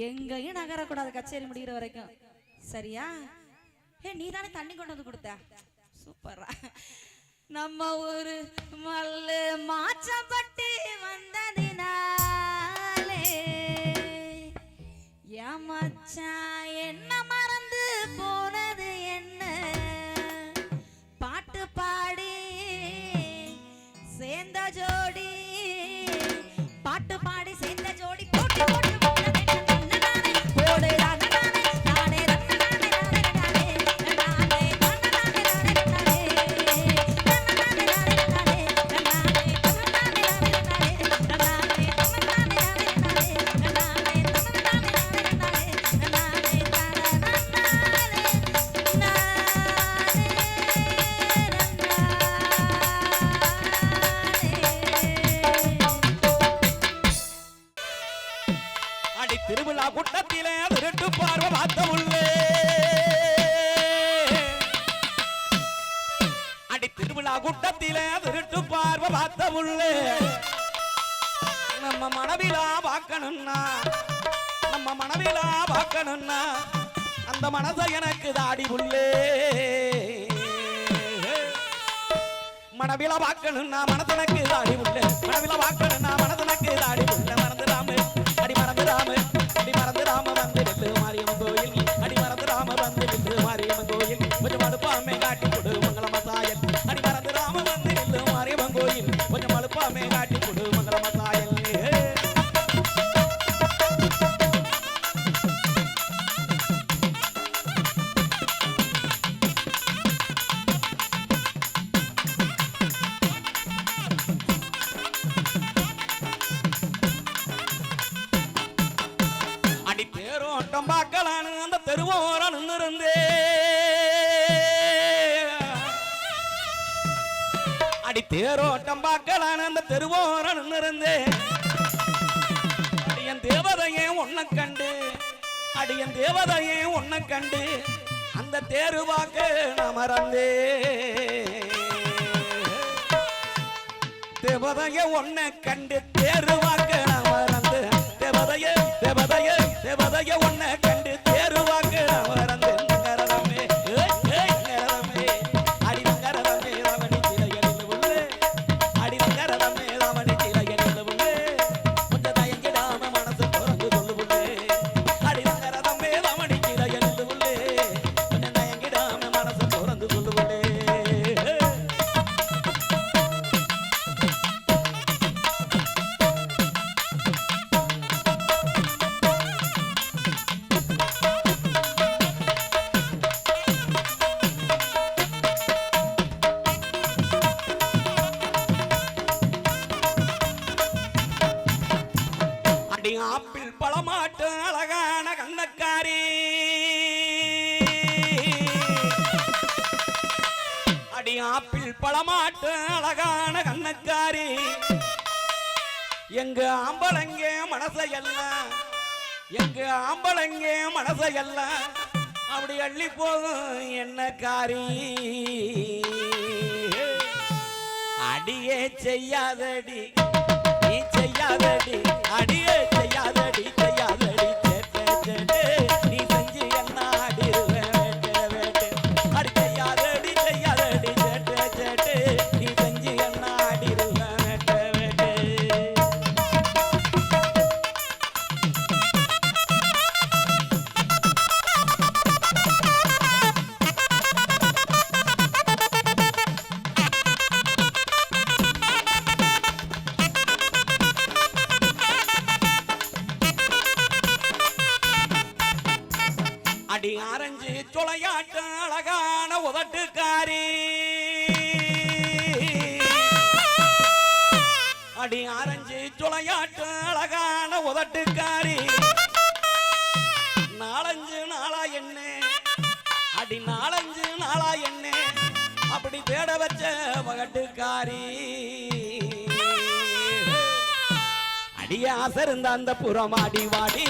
எங்கேயும் நகரக்கூடாது கச்சேரி முடிகிற வரைக்கும். சரியா? நீ தானே தண்ணி கொண்டு வந்து கொடுத்த. சூப்பரா. நம்ம ஊரு மல்லு மாச்சப்பட்டி வந்ததினாலே என் மச்சான் என்ன மறந்து போனது என்ன, பாட்டு பாடி சேர்ந்த ஜோடி, பாட்டு பாடி சேர்ந்த ஜோடி போட்டு போட்டு திருவிழா கூட்டத்திலே திருட்டு பார்வை பார்த்த உள்ளே, அடி திருவிழா கூட்டத்திலே திருட்டு பார்வை பார்த்த உள்ளே, நம்ம மனவிழா பார்க்கணும்னா, நம்ம மனவிழா பார்க்கணும்னா அந்த மனசை எனக்கு தாடி உள்ளே, மனவிழா பார்க்கணும்னா மனசனக்கு தாடி உள்ளே, மனவிழா பார்க்கணும்னா மனசனக்கு தாடி உள்ளே. மறந்துடாம அடி மறந்துடாம அடி மறந்துடாம வந்து நில்லு மாரியம்மன் கோயில், அடி மறந்துடாம வந்து நில்லு மாரியம்மன் கோயில், கொஞ்சம் அழுப்பாமே காட்டி கொடு மங்கள மசாயல், அடி மறந்துடாம வந்து நில்லு மாரியம்மன் கோயில், கொஞ்சம் அழுப்பாமே காட்டி கொடு மங்கள மசாயல். பார்க்கலான்னு அந்த தெருவோரம் நின்னிருந்தே, அடி தேரோட்டம் பார்க்கலான்னு அந்த தெருவோரம் நின்னிருந்தே, அடியன் தேவதையே உன்னை கண்டு, அடியன் தேவதையே உன்னை கண்டு அந்த தேரு பார்க்க நான் மறந்தே, தேவதையே உன்னை கண்டு தேரு பார்க்க நான் மறந்து, தேவதையே தேவதையே தேவதைய உன்னை கண்டு தேருவாங்க மறந்து, நங்கரமே நங்கரமே அடி நங்கரமே ராமணி சிலையடிந்து உள்ளே, அடி நங்கரமே ராமணி சிலையடிந்து உள்ளே, கொஞ்சம் தயங்கிடாம மனசு திறந்து சொல்லு உள்ளே, அடி நங்கரமே ராமணி சிலையடிந்து உள்ளே, கொஞ்சம் தயங்கிடாம மனசு திறந்து சொல்லு உள்ளே. ஆப்பிள் பழமாட்டு அழகான கண்ணக்காரி, அடி ஆப்பிள் பழமாட்டு அழகான கண்ணக்காரி, எங்க ஆம்பளங்க மனசையெல்லாம், எங்க ஆம்பளங்க மனசையெல்லாம் அப்படி அள்ளி போகும் என்ன காரி, அடியே செய்யாதடி நீ செய்யாதடி, அடியே செய்யாதடி செய்யாதடி, சேட்டே சேட்டே நீ செஞ்சு என்ன ஆடிருவேன் வேட்டே வேட்டே, அடி செய்யாதடி செய்யாதடி சேட்டே சேட்டே நீ செஞ்சு என்ன ஆடிருவேன் வேட்டே வேட்டே. அடி ஆரஞ்சு சொலையாட்டு அழகான உதட்டுக்காரி, அடி ஆரஞ்சு சொலையாட்டு அழகான உதட்டுக்காரி, நாலஞ்சு நாளா என்ன, அடி நாலஞ்சு நாளா என்ன அப்படி தேட வச்ச வகட்டுக்காரி, அடிய ஆசருந்த அந்த புறமாடி வாடி,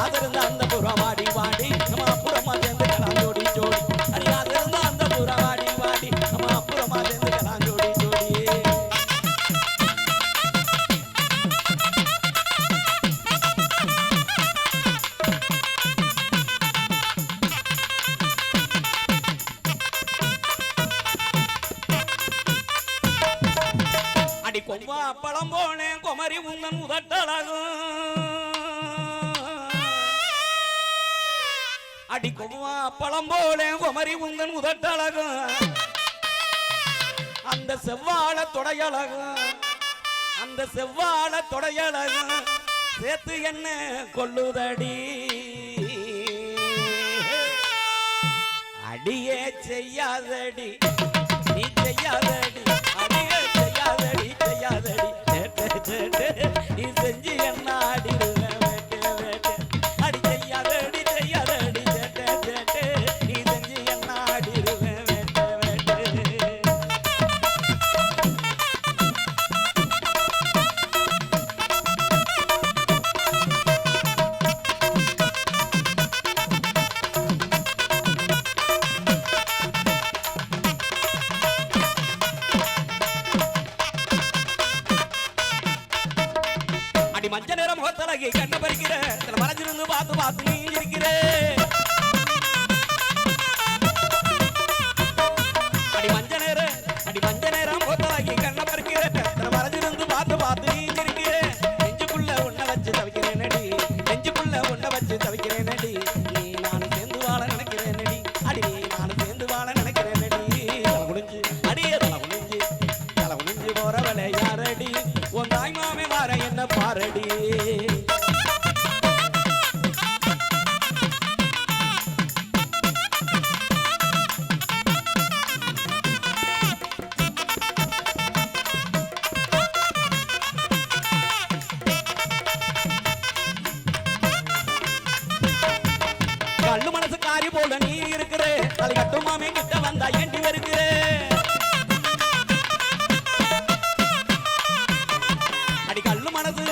ஆசருந்த அந்த புறமாடி வாடி, நம்ம அப்புறமா சேர்ந்து கலாஞ்சோடி ஜோடி, அடி ஆசருந்த அந்த புறமாடி வாடி, நம்ம அப்புறமா சேர்ந்து கலாஞ்சோடி ஜோடி. போனேன் குமரி உந்தன் உதட்டழகும் அடி கொம்மா பழம் போனேன் குமரி உந்தன் உதட்டழகும் அந்த செவ்வாழ தொடையழகும் அந்த செவ்வாழ தொடையழகும் சேர்த்து என்ன கொள்ளுதடி அடியே செய்யாதடி நீ செய்யாதடி அடியே செய்யாதடி செய்யாதடி சேட்டே சேட்டே நீ செஞ்சு என்ன ஆடிடுவேன் வேட்டே வேட்டே அடி செய்யாதடி செய்யாதடி சேட்டே சேட்டே நீ செஞ்சு என்ன ஆடிடுவேன் வேட்டே வேட்டே அடி மஞ்ச நேரம் முகத்தலகி கண்ண பறிக்கிற மறைஞ்சிருந்து பார்த்து பார்த்து நீ இருக்கிற அடி மஞ்ச நேரம் முகத்தலகி கண்ண பறிக்கிற மறைஞ்சிருந்து பார்த்து பார்த்து நீ இருக்கிற நெஞ்சுக்குள்ள உன்னை வச்சு தவிக்கிறேன் நடி நெஞ்சுக்குள்ள உன்னை வச்சு தவிக்கிறேன் நடி நீ நானும் சேர்ந்து வாழ நினைக்கிறேன் நடி அடி நீ நானும் சேர்ந்து வாழ நினைக்கிறேன் நடி தலை குனிஞ்சு அடியே தலை குனிஞ்சு போறவளே யாரடி உன் தாய் மாமே வார என்ன பாரடி கல்லு மனசு காரி போல நீ இருக்கிற தலை கட்டும் மாமே கிட்ட வந்தா ஏண்டி வருகிற அடி கல்லு மனசு